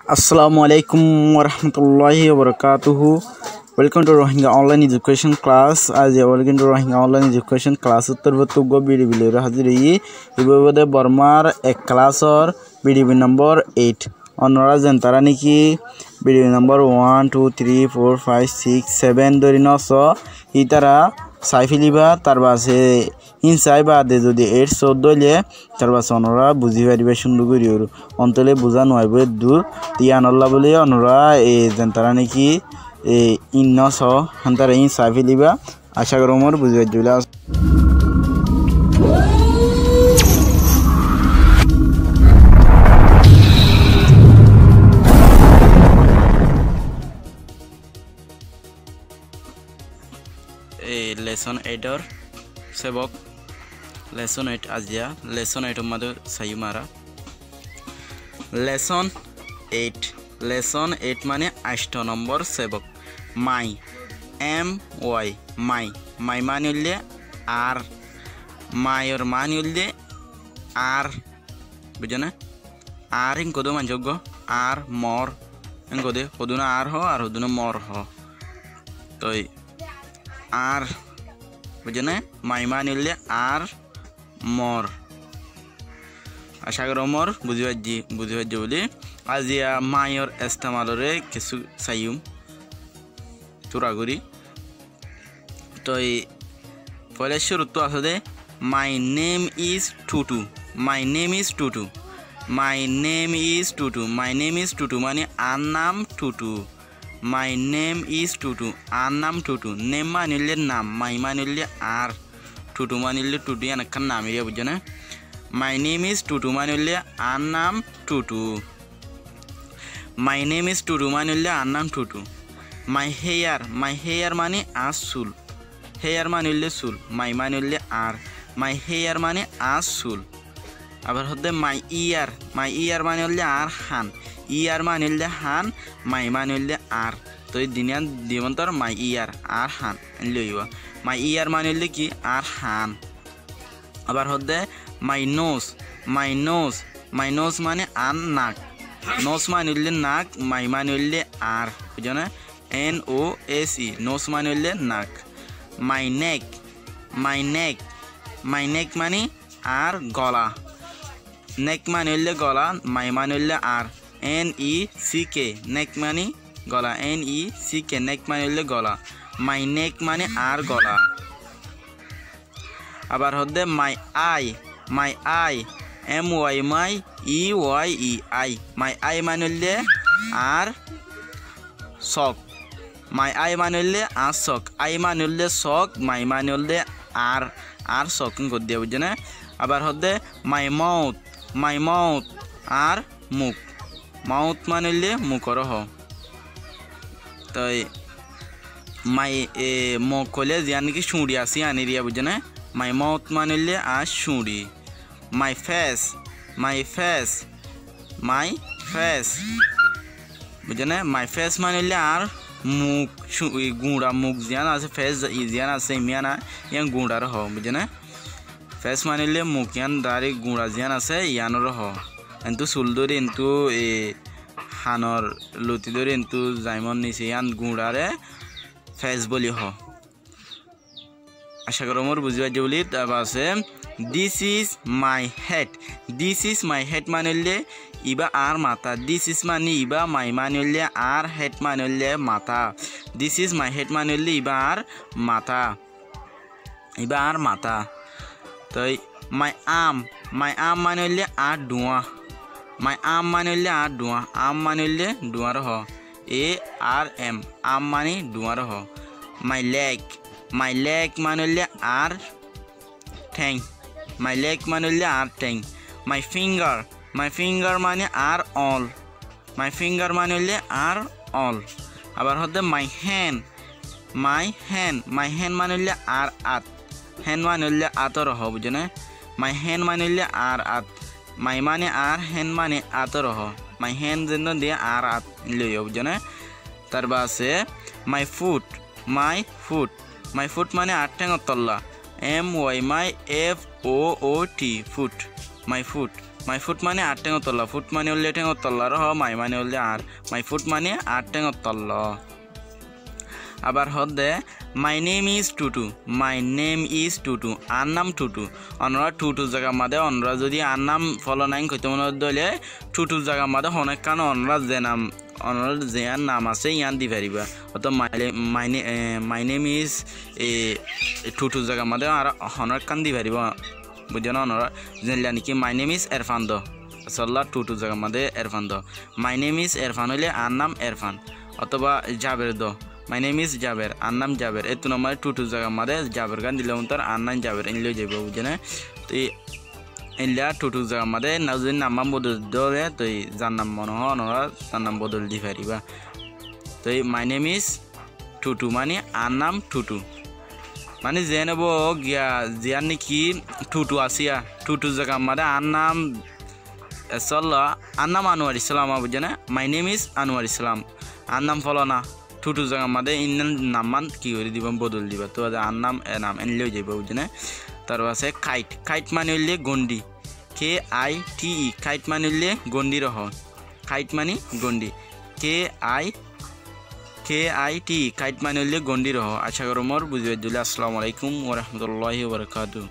Assalamualaikum warahmatullahi wabarakatuh. Welcome to Rohingya online education class. As you welcome to Rohingya online education class. Uttar बतुगो video हाजिर है इबोदे बर्मार एक class और video number 8 और जनतारा निकी video number 1 2 3 4 5 6 7 ধরি নসো ইতারা সাইফিলিবা তার বাসে ইনসাই বাদে যদি 8 14 লে তার বাসে অনরা বুঝি পারিবে সুন্দর করি অন্তলে বুঝা নয়ব দূর তিয়ানল্লা বলে অনরা এ জেনতারা নাকি এ ইনস হান্তারা ইন সাইফিলিবা আশা করি মোর বুঝি জুলা lesson 8 or sebok lesson 8 azia lesson 8 madu sayumara lesson 8 mane 8 number sebok my my manulle r my or manulle r bujana r in kodo manjogo r more en kode hoduna r ho ar hoduna more ho toy আর বুঝেনে মাইমানিলে আর মর আশা করি মর বুঝিবাজি বলি আজিয়া মাইর ইস্তেমালরে কিছু সাইম তুরাগুরি তো পরে শুরু তো আছে মাই name is Tutu my name is Tutu মানে আর নাম Tutu My name is Tutu. Our name Tutu. Name manille nam. My manille ar. Tutu manille Tutu. Yana kan nam iriya bujana. My name is Tutu manille our name Tutu. My name is Tutu manille our name Tutu. My hair mane asul. Hair manille sul. My manille ar. My hair mane asul. আবার হতে my ear manille ar han. ইয়ার মানিলে হান মাই মানিলে আর তো দিনিয়ান দিমন্তর মাই ইয়ার আর হান লইব মাই ইয়ার মানিলে কি আর হান আবার হদে মাই নোজ মানে আন নাক নোজ মানিলে নাক মাই মানিলে আর বুঝনা NOSE নোজ মানিলে নাক মাই নেক মানে আর গলা নেক মানিলে গলা মাই মানিলে আর NECK neck মানে গলা NECK neck মানে হলো গলা মাই নেক মানে আর গলা আবার হদে মাই আই MY my EYE I my আই মানে হলে আর শক মাই আই মানে হলে আর শক আই মানে হলে শক মাই মানে হলে আর শক করে দিয়ে বুঝছে না আবার হদে মাই মাউথ আর মুখ মাউথ মানিলে মুখর হ তাই মাই মুখ হলে জিয়া নাকি শুঁড়ি আসি আনি রিয়া বুঝে না মাই মাউথ মানিলে আর শুঁড়ি মাই ফেস বুঝে না মাই ফেস মানিলে আর মুখ গুঁড়া মুখ জিয়ান আছে ফেস জিয়ান আছে ইমিয়ানা ইয়ান গুঁড়ার হ বুঝে না ফেস মানিলে মুখ ইয়ান দাঁড়ি গুঁড়া জিয়ান আছে ইয়ানোর হ কিন্তু চুল ধরে কিন্তু হানর লতি ধরে কিন্তু জাইমন নিচে ইয়ান গুঁড়ারে ফেস বলি হ আশা করি মোর বুঝি পাইছে বলি তারপর আছে দিস ইজ মাই হেড মানিলে ইবা আর মাথা দিস ইজ মানে ইবা মাই মানিলে আর হেড মানিলে মাথা দিস ইজ মাই হেড মানিলে ইবা আর মাথা তো মাই আর্ম মানিলে আর ডুয়া মাই আর্ম মানিলে আর ডুয়া আর্ম মানিলে ডুয়ার হ ARM আর্ম মানে ডুয়ার হ মাই লেগ মানিলে আর ঠ্যাং মাই ফিঙ্গার মানে আর অল মানিলে আর অল আবার হতে মাই হ্যান্ড মানিলে আর আত হ্যান্ড মানিলে আতর হ বুঝে না মাই হ্যান্ড মানিলে আর আত মাই মানে আর হ্যান্ড মানে আতর হ মাই হ্যান্ড যেন দিয়ে আর আত লইব বুঝে না তারপর আছে মাই ফুট মানে আট ঠ্যাঙর তল্লা MY my FOOT foot my foot my foot মানে আট টেঙর তল্লা ফুট মানে হলে টেঙর তল্লার হ মাই মানে হলে আর মাই ফুট মানে আট টেঙর তল্ল আবার হদে my name is Tutu my name is Tutu আর নাম টুটু অনরা টুটু জায়গা মাদে অনরা যদি আর নাম ফলো নাইন কইতে মনে দলে টুটু জায়গা মাদে অনেক কান অনরা যে নাম অনরা যে নাম আছে ইয়ান দি পারিবা অত মাই নেম ইজ টুটু জায়গা মাদে আর অনেক কান দি পারিবা বুঝছো না অনরা জেনলা নাকি মাই নেম ইজ এরফান দ আসল্লা টুটু জায়গা মাদে এরফান দ মাই নেম ইজ এরফান হইলে আর নাম এরফান অথবা জাবের দ মাই নেম ইজ জাবের আর নাম জাবের এত নম্বর টুটু জায়গা মাদে জাবের গান দিলে তোর আর নাম জাবের এনলেও যাইব বুঝে না তো এনলা টুটু জায়গা মাদে না যদি নাম বদল দলে তো যার নাম মনে হয় ওরা তার নাম বদল দি পারিবা তো মাই নেম ইজ টুটু মানে আর নাম টুটু মানে যে নেব গিয়া জিয়ার নাকি টুটু আসিয়া টুটু জায়গা মাদে আর নাম চল্লা আর নাম আনোয়ার ইসলাম বুঝে না মাই নেম ইজ আনোয়ার ইসলাম আর নাম ফলো না টুটু জায়গা মাদে ইন্নান নামান কি করে দিব বদল দিবা তো আর নাম এনলেও যাইব বুঝে না তারপর আছে কাইট কাইট মানে হইলে গন্ডি KITE কাইট মানে হইলে গন্ডি রহ কাইট মানে গন্ডি KITE কাইট মানে হইলে গন্ডি রহ আশা করি মোর বুঝিয়ে দিলে আসসালামু আলাইকুম ওয়া রাহমাতুল্লাহি ওয়া বারাকাতুহু।